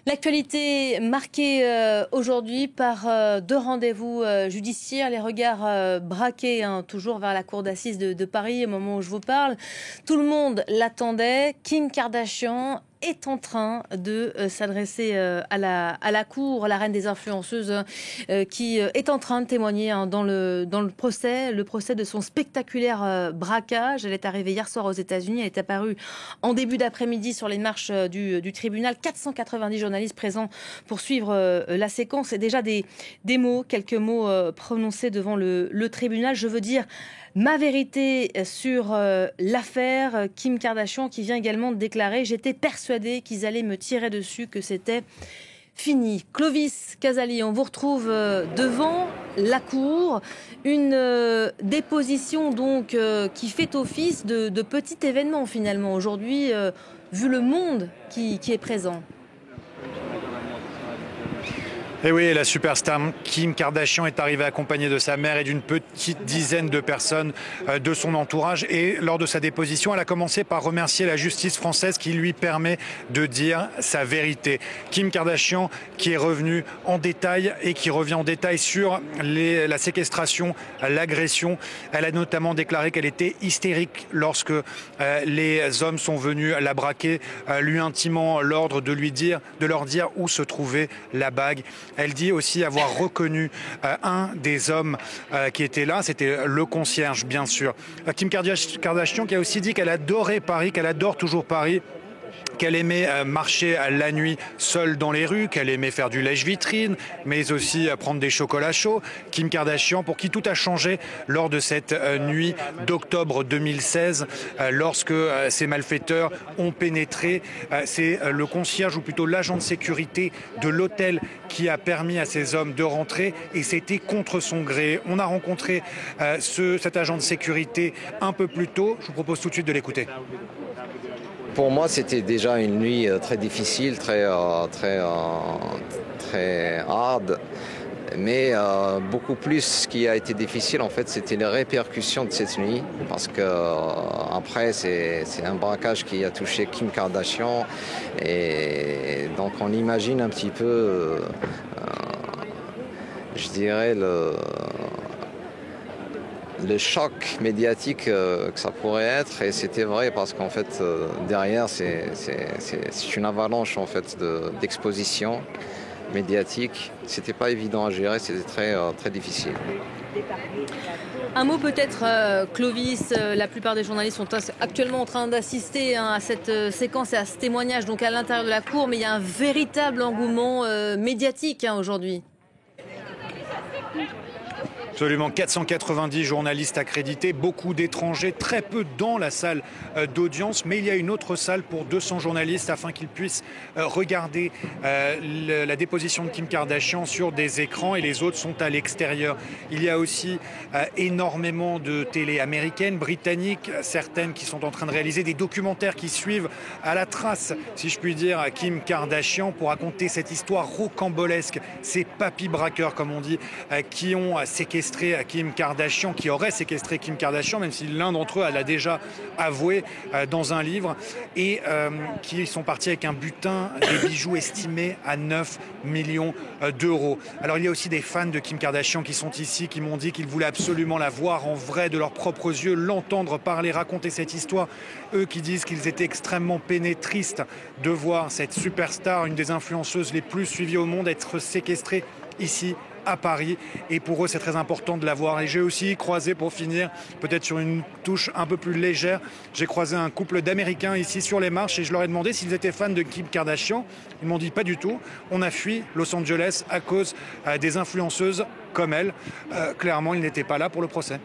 L'actualité marquée aujourd'hui par deux rendez-vous judiciaires, les regards braqués toujours vers la cour d'assises de Paris au moment où je vous parle. Tout le monde l'attendait. Kim Kardashian est en train de s'adresser à la cour, la reine des influenceuses, qui est en train de témoigner dans le procès de son spectaculaire braquage. Elle est arrivée hier soir aux États-Unis, elle est apparue en début d'après-midi sur les marches du tribunal. 490 journalistes présents pour suivre la séquence et déjà quelques mots prononcés devant le tribunal. Je veux dire ma vérité sur l'affaire Kim Kardashian, qui vient également de déclarer: j'étais persuadée qu'ils allaient me tirer dessus, que c'était fini. Clovis Casali, on vous retrouve devant la cour. Une déposition donc qui fait office de petit événement finalement aujourd'hui, vu le monde qui est présent. Et oui, la superstar Kim Kardashian est arrivée accompagnée de sa mère et d'une petite dizaine de personnes de son entourage. Et lors de sa déposition, elle a commencé par remercier la justice française qui lui permet de dire sa vérité. Kim Kardashian qui est revenue en détail et qui revient en détail sur la séquestration, l'agression. Elle a notamment déclaré qu'elle était hystérique lorsque les hommes sont venus la braquer, lui intimant l'ordre de leur dire où se trouvait la bague. Elle dit aussi avoir reconnu un des hommes qui était là, c'était le concierge bien sûr. Kim Kardashian qui a aussi dit qu'elle adorait Paris, qu'elle adore toujours Paris, qu'elle aimait marcher la nuit seule dans les rues, qu'elle aimait faire du lèche-vitrine, mais aussi prendre des chocolats chauds. Kim Kardashian, pour qui tout a changé lors de cette nuit d'octobre 2016, lorsque ces malfaiteurs ont pénétré. C'est le concierge, ou plutôt l'agent de sécurité de l'hôtel, qui a permis à ces hommes de rentrer, et c'était contre son gré. On a rencontré cet agent de sécurité un peu plus tôt. Je vous propose tout de suite de l'écouter. Pour moi, c'était déjà une nuit très difficile, très hard. Mais beaucoup plus, ce qui a été difficile, en fait, c'était les répercussions de cette nuit. Parce que après, c'est un braquage qui a touché Kim Kardashian. Et donc, on imagine un petit peu, je dirais, le choc médiatique que ça pourrait être. Et c'était vrai parce qu'en fait, derrière, c'est une avalanche en fait d'exposition médiatique. C'était pas évident à gérer, c'était très difficile. Un mot peut-être, Clovis, la plupart des journalistes sont actuellement en train d'assister à cette séquence et à ce témoignage donc à l'intérieur de la cour, mais il y a un véritable engouement médiatique aujourd'hui. Absolument, 490 journalistes accrédités, beaucoup d'étrangers, très peu dans la salle d'audience, mais il y a une autre salle pour 200 journalistes afin qu'ils puissent regarder la déposition de Kim Kardashian sur des écrans, et les autres sont à l'extérieur. Il y a aussi énormément de télé américaines, britanniques, certaines qui sont en train de réaliser des documentaires qui suivent à la trace, si je puis dire, Kim Kardashian pour raconter cette histoire rocambolesque, ces papy braqueurs comme on dit, qui ont séquestré Kim Kardashian, qui aurait séquestré Kim Kardashian, même si l'un d'entre eux l'a déjà avoué dans un livre, et qui sont partis avec un butin, des bijoux estimés à 9 millions d'euros. Alors il y a aussi des fans de Kim Kardashian qui sont ici, qui m'ont dit qu'ils voulaient absolument la voir en vrai, de leurs propres yeux, l'entendre parler, raconter cette histoire. Eux qui disent qu'ils étaient extrêmement peinés, tristes de voir cette superstar, une des influenceuses les plus suivies au monde, être séquestrée ici à Paris, et pour eux c'est très important de la voir. Et j'ai aussi croisé, pour finir, peut-être sur une touche un peu plus légère, j'ai croisé un couple d'Américains ici sur les marches et je leur ai demandé s'ils étaient fans de Kim Kardashian. Ils m'ont dit pas du tout, on a fui Los Angeles à cause des influenceuses comme elle. Clairement ils n'étaient pas là pour le procès.